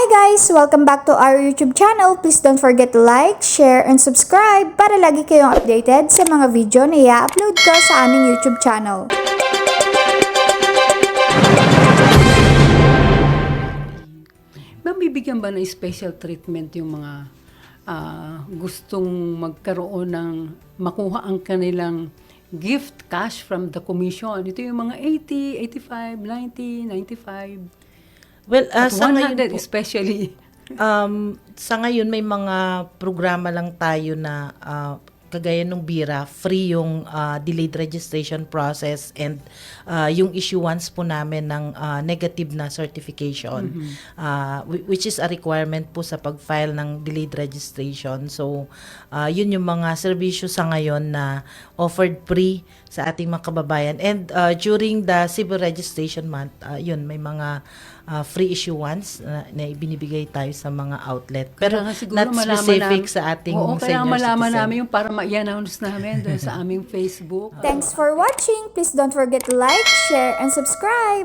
Hi guys! Welcome back to our YouTube channel. Please don't forget to like, share, and subscribe para lagi kayong updated sa mga video na i-upload ko sa aming YouTube channel. Mabibigyan ba ng special treatment yung mga gustong magkaroon ng makuha ang kanilang gift cash from the commission? Ito yung mga 80, 85, 90, 95. Well, At sa 100 ngayon po, especially. sa ngayon may mga programa lang tayo na kagaya ng BIRA, free yung delayed registration process and yung issuance po namin ng negative na certification, which is a requirement po sa pag-file ng delayed registration. So, yun yung mga serbisyo sa ngayon na offered free sa ating mga kababayan. And during the civil registration month, yun, may mga free issuance na ibinibigay tayo sa mga outlet. Pero not specific sa ating senior citizen. kailangan malaman namin yung para ma-i-announce namin doon sa aming Facebook. Thanks for watching! Please don't forget to like, share, and subscribe!